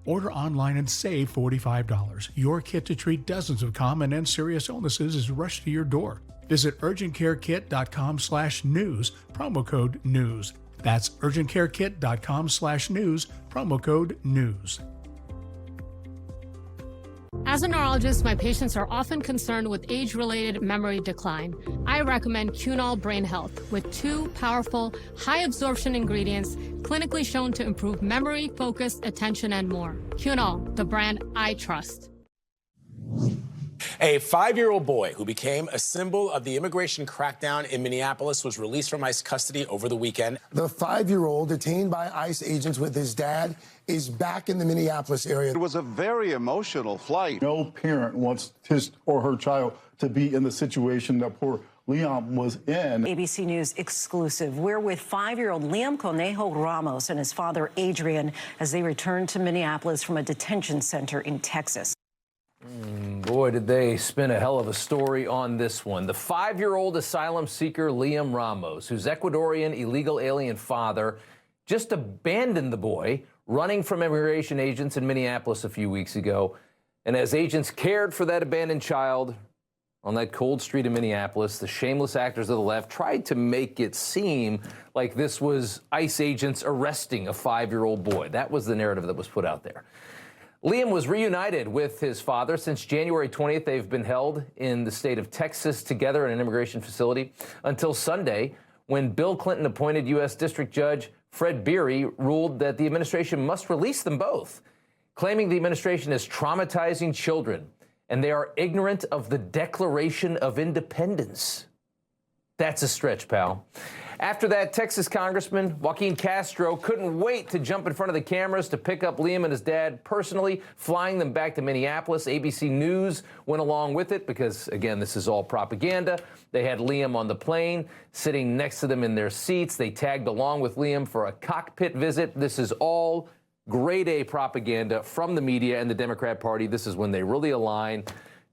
Order online and save $45. Your kit to treat dozens of common and serious illnesses is rushed to your door. Visit urgentcarekit.com/news, promo code NEWS. That's urgentcarekit.com/news, promo code NEWS. As a neurologist, my patients are often concerned with age-related memory decline. I recommend Cunol Brain Health with 2 powerful, high-absorption ingredients clinically shown to improve memory, focus, attention, and more. Cunol, the brand I trust. A 5-year-old boy who became a symbol of the immigration crackdown in Minneapolis was released from ICE custody over the weekend. The 5-year-old detained by ICE agents with his dad is back in the Minneapolis area. It was a very emotional flight. No parent wants his or her child to be in the situation that poor Liam was in. ABC News exclusive. We're with 5-year-old Liam Conejo Ramos and his father Adrian as they return to Minneapolis from a detention center in Texas. Boy, did they spin a hell of a story on this one. The 5-year-old asylum seeker Liam Ramos, whose Ecuadorian illegal alien father just abandoned the boy, running from immigration agents in Minneapolis a few weeks ago. And as agents cared for that abandoned child on that cold street in Minneapolis, the shameless actors of the left tried to make it seem like this was ICE agents arresting a 5-year-old boy. That was the narrative that was put out there. Liam was reunited with his father. Since January 20th, they've been held in the state of Texas together in an immigration facility until Sunday, when Bill Clinton appointed U.S. District Judge Fred Beery ruled that the administration must release them both, claiming the administration is traumatizing children and they are ignorant of the Declaration of Independence. That's a stretch, pal. After that, Texas Congressman Joaquin Castro couldn't wait to jump in front of the cameras to pick up Liam and his dad personally, flying them back to Minneapolis. ABC News went along with it because, again, this is all propaganda. They had Liam on the plane, sitting next to them in their seats. They tagged along with Liam for a cockpit visit. This is all grade A propaganda from the media and the Democrat Party. This is when they really align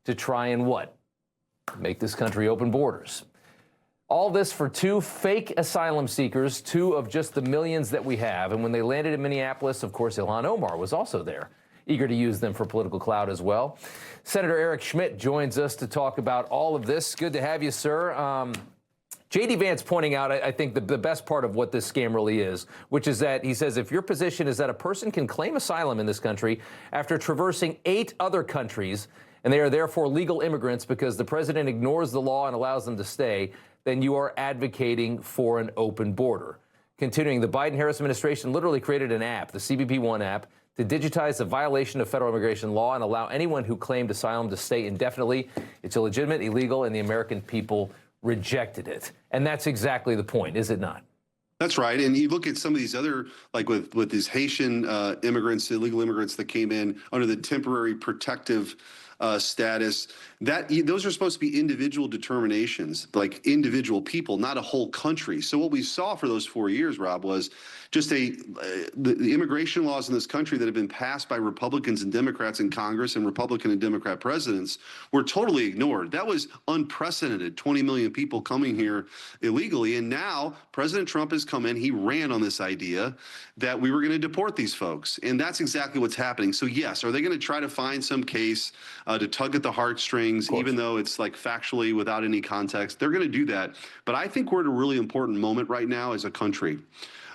to try and what? Make this country open borders. All this for 2 fake asylum seekers, 2 of just the millions that we have. And when they landed in Minneapolis, of course, Ilhan Omar was also there, eager to use them for political clout as well. Senator Eric Schmitt joins us to talk about all of this. Good to have you, sir. J.D. Vance pointing out, I think, the best part of what this scam really is, which is that he says if your position is that a person can claim asylum in this country after traversing 8 other countries, and they are therefore legal immigrants because the president ignores the law and allows them to stay, then you are advocating for an open border. Continuing, the Biden-Harris administration literally created an app, the CBP One app, to digitize the violation of federal immigration law and allow anyone who claimed asylum to stay indefinitely. It's illegitimate, illegal, and the American people rejected it. And that's exactly the point, is it not? That's right. And you look at some of these other, like with these Haitian immigrants, illegal immigrants that came in under the temporary protective status, that those are supposed to be individual determinations, like individual people, not a whole country. So what we saw for those 4 years, Rob, was just the immigration laws in this country that have been passed by Republicans and Democrats in Congress and Republican and Democrat presidents were totally ignored. That was unprecedented, 20 million people coming here illegally. And now President Trump has come in, he ran on this idea that we were going to deport these folks. And that's exactly what's happening. So yes, are they going to try to find some case to tug at the heartstrings, even though it's like factually without any context? They're going to do that. But I think we're at a really important moment right now as a country.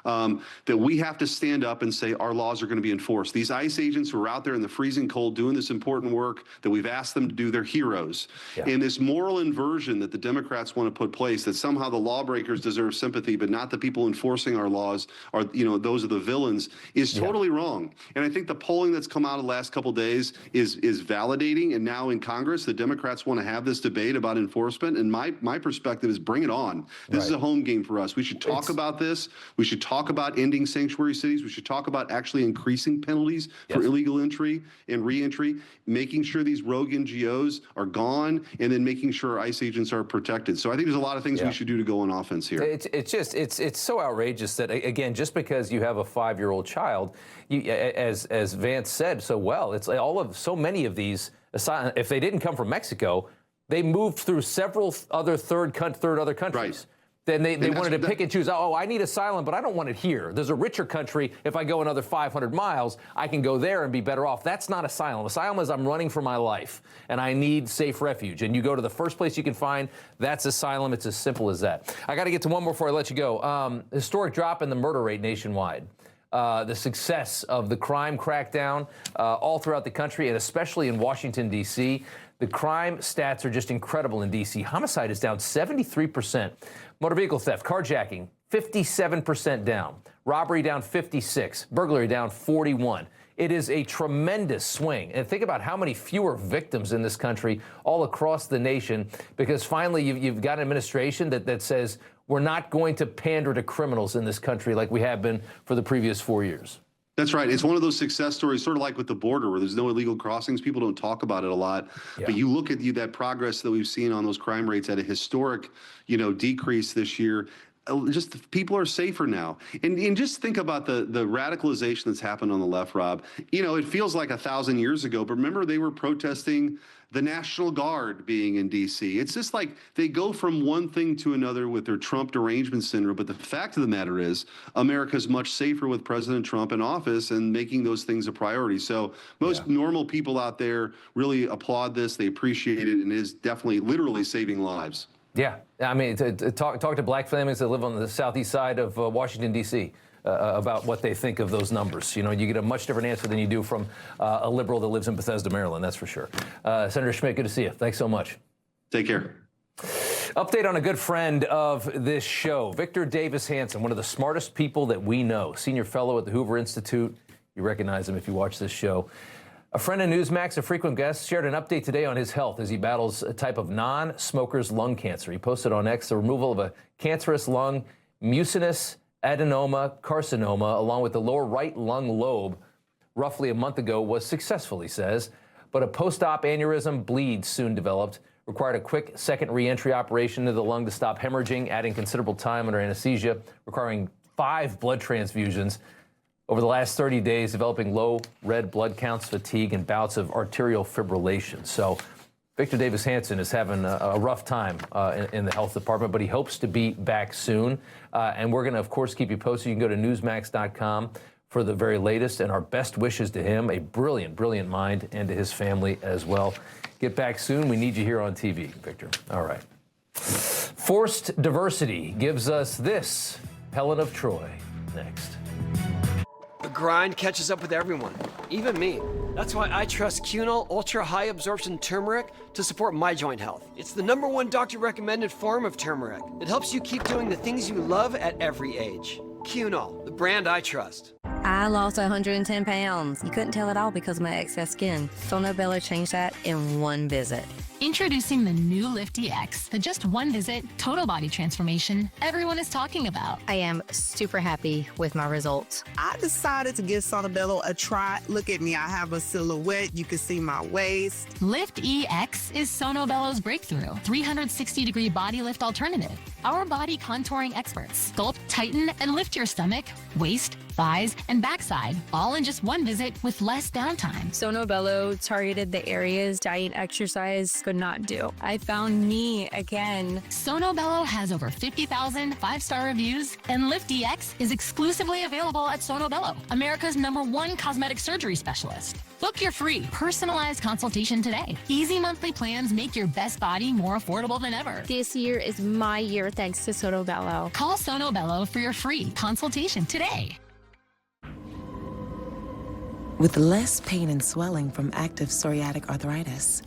That we have to stand up and say our laws are going to be enforced. These ICE agents who are out there in the freezing cold doing this important work that we've asked them to do, they're heroes. Yeah. And this moral inversion that the Democrats want to put place, that somehow the lawbreakers deserve sympathy, but not the people enforcing our laws are, those are the villains, is totally wrong. And I think the polling that's come out of the last couple of days is validating. And now in Congress, the Democrats want to have this debate about enforcement. And my perspective is bring it on. This is a home game for us. We should talk about this. We should talk about ending sanctuary cities. We should talk about actually increasing penalties for illegal entry and reentry, making sure these rogue NGOs are gone, and then making sure ICE agents are protected. So I think there's a lot of things we should do to go on offense here. It's so outrageous that, again, just because you have a 5-year-old child, as Vance said so well, it's so many of these, if they didn't come from Mexico, they moved through several other third other countries. Right. Then they wanted to pick and choose. Oh, I need asylum, but I don't want it here. There's a richer country. If I go another 500 miles, I can go there and be better off. That's not asylum. Asylum is I'm running for my life, and I need safe refuge. And you go to the first place you can find. That's asylum. It's as simple as that. I got to get to one more before I let you go. Historic drop in the murder rate nationwide. the success of the crime crackdown all throughout the country, and especially in Washington, D.C. The crime stats are just incredible in D.C. Homicide is down 73%. Motor vehicle theft, carjacking, 57% down. Robbery down 56%. Burglary down 41%. It is a tremendous swing. And think about how many fewer victims in this country all across the nation, because finally you've got an administration that says we're not going to pander to criminals in this country like we have been for the previous 4 years. That's right. It's one of those success stories, sort of like with the border, where there's no illegal crossings. People don't talk about it a lot, but you look at that progress that we've seen on those crime rates at a historic, decrease this year. Just people are safer now. And just think about the radicalization that's happened on the left, Rob. It feels like 1,000 years ago, but remember they were protesting the National Guard being in D.C. It's just like they go from one thing to another with their Trump derangement syndrome. But the fact of the matter is America's much safer with President Trump in office and making those things a priority. So most normal people out there really applaud this. They appreciate it, and it is definitely literally saving lives. Yeah, I mean, talk to black families that live on the southeast side of Washington, D.C. About what they think of those numbers. You get a much different answer than you do from a liberal that lives in Bethesda, Maryland, that's for sure. Senator Schmitt, good to see you. Thanks so much. Take care. Update on a good friend of this show, Victor Davis Hanson, one of the smartest people that we know, senior fellow at the Hoover Institute. You recognize him if you watch this show. A friend of Newsmax, a frequent guest, shared an update today on his health as he battles a type of non-smoker's lung cancer. He posted on X the removal of a cancerous lung, mucinous adenoma carcinoma, along with the lower right lung lobe, roughly a month ago, was successful, he says. But a post-op aneurysm bleed soon developed, required a quick second re-entry operation into the lung to stop hemorrhaging, adding considerable time under anesthesia, requiring 5 blood transfusions. Over the last 30 days, developing low red blood counts, fatigue, and bouts of arterial fibrillation. So Victor Davis Hanson is having a rough time in the health department, but he hopes to be back soon. And we're going to, of course, keep you posted. You can go to Newsmax.com for the very latest, and our best wishes to him, a brilliant, brilliant mind, and to his family as well. Get back soon. We need you here on TV, Victor. All right. Forced diversity gives us this. Helen of Troy, next. The grind catches up with everyone, even me. That's why I trust Cunol Ultra High Absorption Turmeric to support my joint health. It's the #1 doctor-recommended form of turmeric. It helps you keep doing the things you love at every age. Cunol, the brand I trust. I lost 110 pounds. You couldn't tell at all because of my excess skin. Sono Bello changed that in one visit. Introducing the new Lift EX, the just one visit, total body transformation everyone is talking about. I am super happy with my results. I decided to give Sono Bello a try. Look at me, I have a silhouette. You can see my waist. Lift EX is Sono Bello's breakthrough 360-degree body lift alternative. Our body contouring experts sculpt, tighten, and lift your stomach, waist, thighs, and backside, all in just one visit with less downtime. Sono Bello targeted the areas diet and exercise could not do. I found me again. Sono Bello has over 50,000 5-star reviews, and Lift EX is exclusively available at Sono Bello, America's #1 cosmetic surgery specialist. Book your free, personalized consultation today. Easy monthly plans make your best body more affordable than ever. This year is my year thanks to Sono Bello. Call Sono Bello for your free consultation today. With less pain and swelling from active psoriatic arthritis,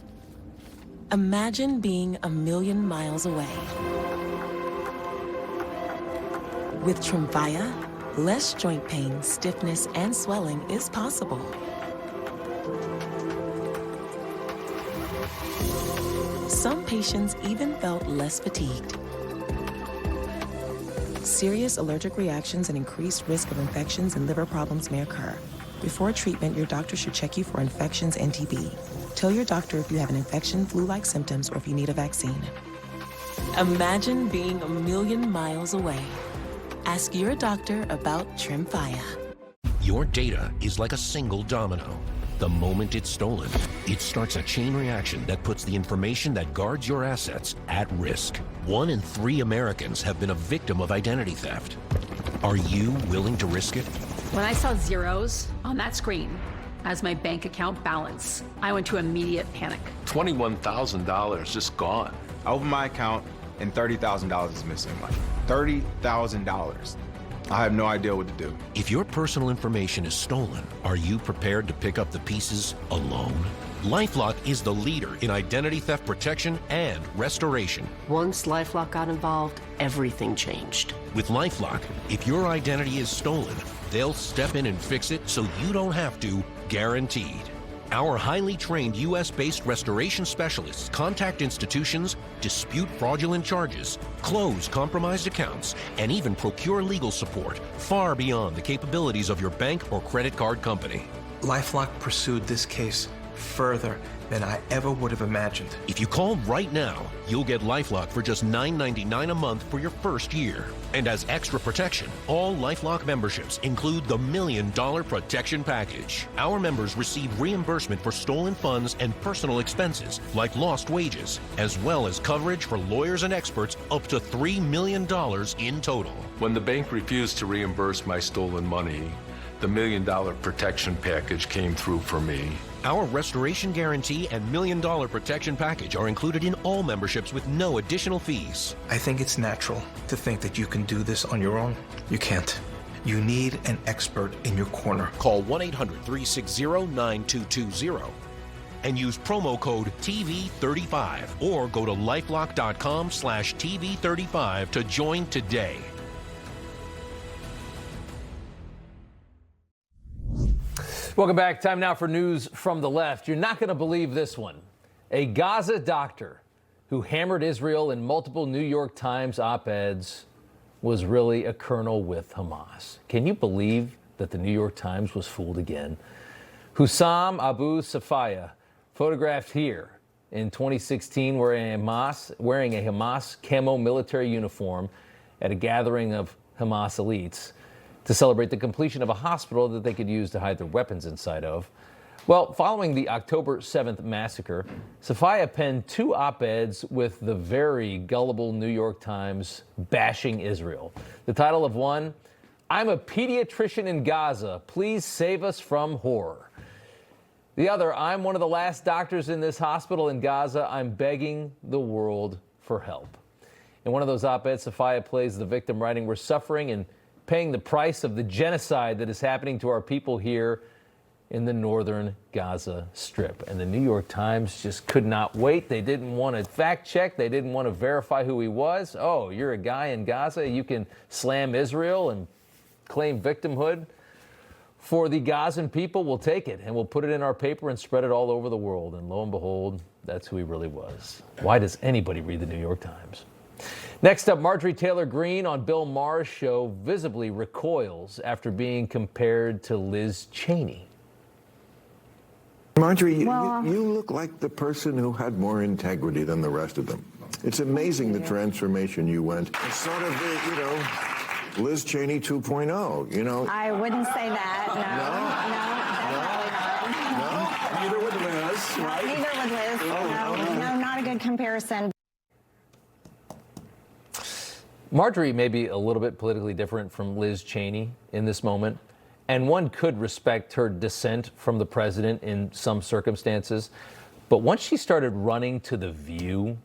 imagine being a million miles away. With Tremfya, less joint pain, stiffness, and swelling is possible. Some patients even felt less fatigued. Serious allergic reactions and increased risk of infections and liver problems may occur. Before treatment, your doctor should check you for infections and TB. Tell your doctor if you have an infection, flu-like symptoms, or if you need a vaccine. Imagine being a million miles away. Ask your doctor about Tremfya. Your data is like a single domino. The moment it's stolen, it starts a chain reaction that puts the information that guards your assets at risk. 1 in 3 Americans have been a victim of identity theft. Are you willing to risk it? When I saw zeros on that screen as my bank account balance, I went to immediate panic. $21,000 just gone. I opened my account and $30,000 is missing. Like $30,000. I have no idea what to do. If your personal information is stolen, are you prepared to pick up the pieces alone? LifeLock is the leader in identity theft protection and restoration. Once LifeLock got involved, everything changed. With LifeLock, if your identity is stolen, they'll step in and fix it so you don't have to, guaranteed. Our highly trained U.S.-based restoration specialists contact institutions, dispute fraudulent charges, close compromised accounts, and even procure legal support far beyond the capabilities of your bank or credit card company. LifeLock pursued this case further than I ever would have imagined. If you call right now, you'll get LifeLock for just $9.99 a month for your first year. And as extra protection, all LifeLock memberships include the $1 Million Protection Package. Our members receive reimbursement for stolen funds and personal expenses, like lost wages, as well as coverage for lawyers and experts up to $3 million in total. When the bank refused to reimburse my stolen money, the $1 Million Protection Package came through for me. Our restoration guarantee and $1 Million Protection Package are included in all memberships with no additional fees. I think it's natural to think that you can do this on your own. You can't. You need an expert in your corner. Call 1-800-360-9220 and use promo code TV35 or go to lifelock.com/TV35 to join today. Welcome back. Time now for news from the left. You're not going to believe this one. A Gaza doctor who hammered Israel in multiple New York Times op-eds was really a colonel with Hamas. Can you believe that the New York Times was fooled again? Hussam Abu Safaya, photographed here in 2016 wearing a Hamas camo military uniform at a gathering of Hamas elites to celebrate the completion of a hospital that they could use to hide their weapons inside of. Well, following the October 7th massacre, Safaya penned 2 op-eds with the very gullible New York Times bashing Israel. The title of one, "I'm a pediatrician in Gaza. Please save us from horror." The other, "I'm one of the last doctors in this hospital in Gaza. I'm begging the world for help." In one of those op-eds, Safaya plays the victim, writing, "We're suffering and paying the price of the genocide that is happening to our people here in the northern Gaza Strip." And the New York Times just could not wait. They didn't want to fact check. They didn't want to verify who he was. Oh, you're a guy in Gaza. You can slam Israel and claim victimhood for the Gazan people. We'll take it and we'll put it in our paper and spread it all over the world. And lo and behold, that's who he really was. Why does anybody read the New York Times? Next up, Marjorie Taylor Greene on Bill Maher's show visibly recoils after being compared to Liz Cheney. Marjorie, you look like the person who had more integrity than the rest of them. It's amazing the transformation you went. It's sort of the, Liz Cheney 2.0, I wouldn't say that, no. Neither would Liz, right? Neither would Liz, no, not a good comparison. Marjorie may be a little bit politically different from Liz Cheney in this moment, and one could respect her dissent from the president in some circumstances. But once she started running to The View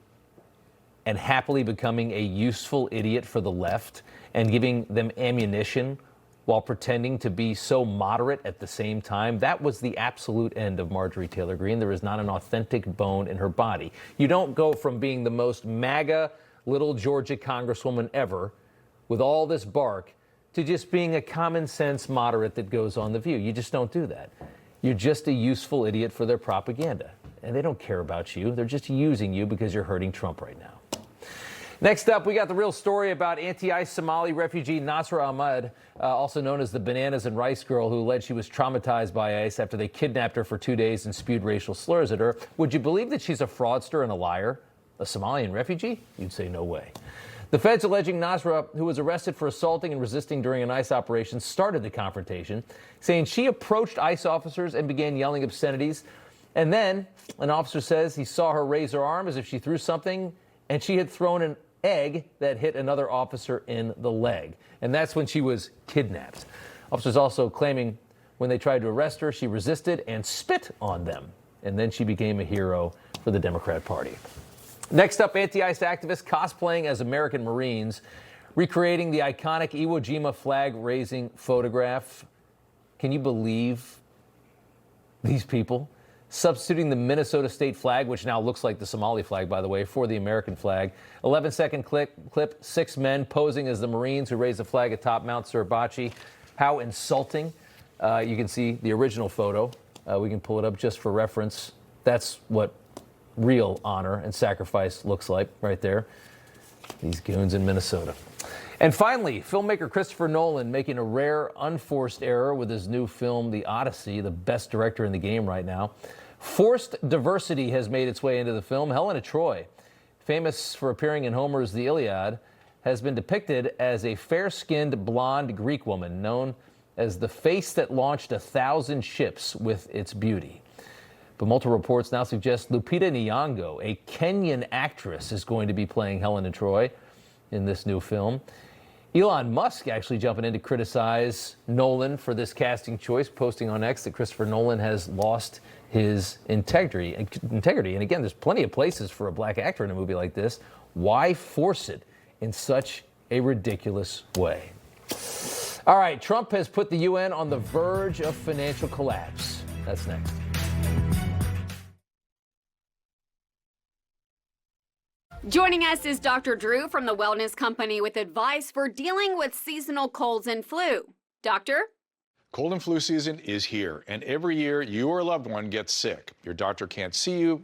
and happily becoming a useful idiot for the left and giving them ammunition while pretending to be so moderate at the same time, that was the absolute end of Marjorie Taylor Greene. There is not an authentic bone in her body. You don't go from being the most MAGA little Georgia congresswoman ever with all this bark to just being a common sense moderate that goes on The View. You just don't do that. You're just a useful idiot for their propaganda. And they don't care about you. They're just using you because you're hurting Trump right now. Next up, we got the real story about anti-ICE Somali refugee Nasra Ahmed, also known as the Bananas and Rice Girl, who alleged she was traumatized by ICE after they kidnapped her for 2 days and spewed racial slurs at her. Would you believe that she's a fraudster and a liar? A Somalian refugee? You'd say no way. The feds alleging Nasra, who was arrested for assaulting and resisting during an ICE operation, started the confrontation, saying she approached ICE officers and began yelling obscenities. And then an officer says he saw her raise her arm as if she threw something, and she had thrown an egg that hit another officer in the leg. And that's when she was kidnapped. Officers also claiming when they tried to arrest her, she resisted and spit on them. And then she became a hero for the Democrat Party. Next up, anti-ICE activists cosplaying as American Marines recreating the iconic Iwo Jima flag-raising photograph. Can you believe these people? Substituting the Minnesota state flag, which now looks like the Somali flag, by the way, for the American flag. 11-second clip, 6 men posing as the Marines who raised the flag atop Mount Suribachi. How insulting. You can see the original photo. We can pull it up just for reference. That's what real honor and sacrifice looks like right there. These goons in Minnesota. And finally, filmmaker Christopher Nolan making a rare, unforced error with his new film, The Odyssey, the best director in the game right now. Forced diversity has made its way into the film. Helena Troy, famous for appearing in Homer's The Iliad, has been depicted as a fair-skinned blonde Greek woman known as the face that launched 1,000 ships with its beauty. But multiple reports now suggest Lupita Nyong'o, a Kenyan actress, is going to be playing Helena Troy in this new film. Elon Musk actually jumping in to criticize Nolan for this casting choice, posting on X that Christopher Nolan has lost his integrity. And again, there's plenty of places for a black actor in a movie like this. Why force it in such a ridiculous way? All right, Trump has put the UN on the verge of financial collapse. That's next. Joining us is Dr. Drew from the Wellness Company with advice for dealing with seasonal colds and flu. Doctor? Cold and flu season is here, and every year you or a loved one gets sick. Your doctor can't see you.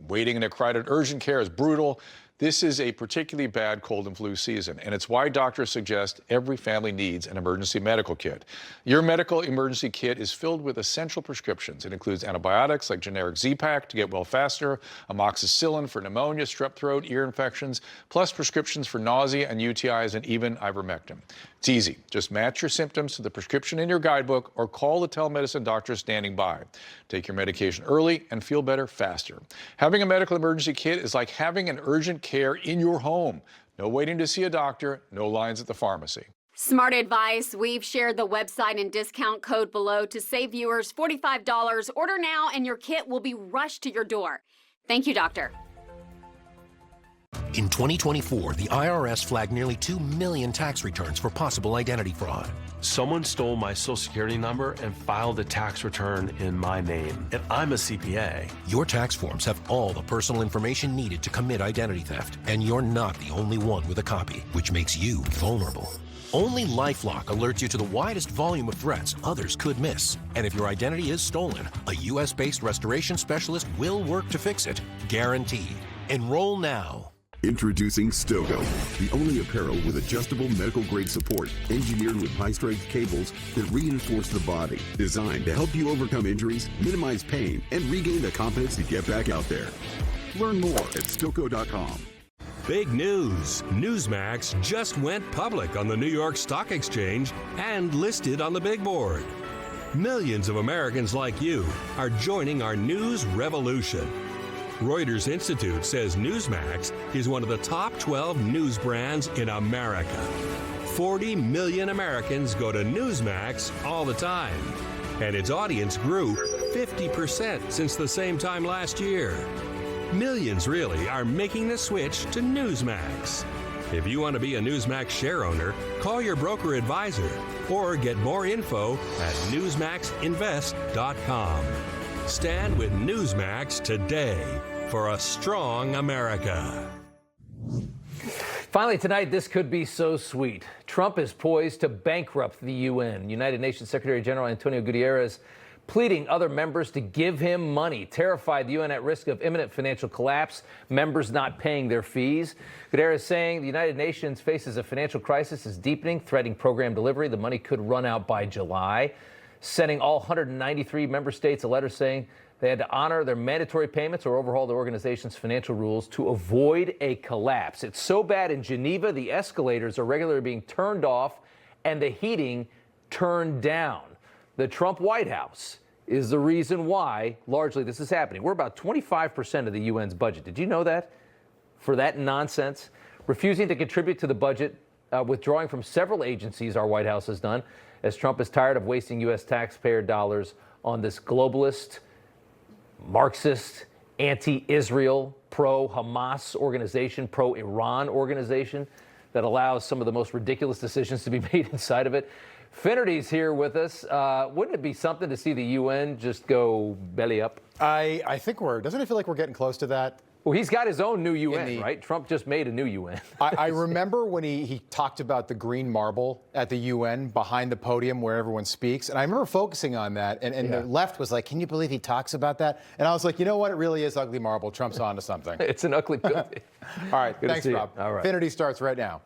Waiting in a crowded urgent care is brutal. This is a particularly bad cold and flu season, and it's why doctors suggest every family needs an emergency medical kit. Your medical emergency kit is filled with essential prescriptions. It includes antibiotics like generic Z-Pak to get well faster, amoxicillin for pneumonia, strep throat, ear infections, plus prescriptions for nausea and UTIs, and even ivermectin. It's easy. Just match your symptoms to the prescription in your guidebook or call the telemedicine doctor standing by. Take your medication early and feel better faster. Having a medical emergency kit is like having an urgent care in your home. No waiting to see a doctor, no lines at the pharmacy. Smart advice. We've shared the website and discount code below to save viewers $45. Order now and your kit will be rushed to your door. Thank you, doctor. In 2024, the IRS flagged nearly 2 million tax returns for possible identity fraud. Someone stole my Social Security number and filed a tax return in my name, and I'm a CPA. Your tax forms have all the personal information needed to commit identity theft, and you're not the only one with a copy, which makes you vulnerable. Only LifeLock alerts you to the widest volume of threats others could miss. And if your identity is stolen, a U.S.-based restoration specialist will work to fix it, guaranteed. Enroll now. Introducing Stogo, the only apparel with adjustable medical-grade support, engineered with high-strength cables that reinforce the body, designed to help you overcome injuries, minimize pain, and regain the confidence to get back out there. Learn more at Stoco.com. Big news. Newsmax just went public on the New York Stock Exchange and listed on the big board. Millions of Americans like you are joining our news revolution. Reuters Institute says Newsmax is one of the top 12 news brands in America. 40 million Americans go to Newsmax all the time, and its audience grew 50% since the same time last year. Millions really are making the switch to Newsmax. If you want to be a Newsmax share owner, call your broker advisor or get more info at newsmaxinvest.com. Stand with Newsmax today for a strong America. Finally tonight, this could be so sweet. Trump is poised to bankrupt the UN. United Nations Secretary General Antonio Guterres pleading other members to give him money, terrified the UN at risk of imminent financial collapse, members not paying their fees. Guterres saying the United Nations faces a financial crisis is deepening, threatening program delivery. The money could run out by July. Sending all 193 member states a letter saying they had to honor their mandatory payments or overhaul the organization's financial rules to avoid a collapse. It's so bad in Geneva, the escalators are regularly being turned off and the heating turned down. The Trump White House is the reason why largely this is happening. We're about 25% of the UN's budget. Did you know that? For that nonsense, refusing to contribute to the budget, withdrawing from several agencies our White House has done, as Trump is tired of wasting U.S. taxpayer dollars on this globalist, Marxist, anti-Israel, pro-Hamas organization, pro-Iran organization. that allows some of the most ridiculous decisions to be made inside of it. Finnerty's here with us. Wouldn't it be something to see the UN just go belly up? I think doesn't it feel like we're getting close to that? Well, he's got his own new UN, right? Trump just made a new UN. I remember when he talked about the green marble at the UN behind the podium where everyone speaks. And I remember focusing on that. And the left was like, can you believe he talks about that? And I was like, you know what? It really is ugly marble. Trump's onto something. It's an ugly building. All right. Thanks, Rob. All right. Finnerty starts right now.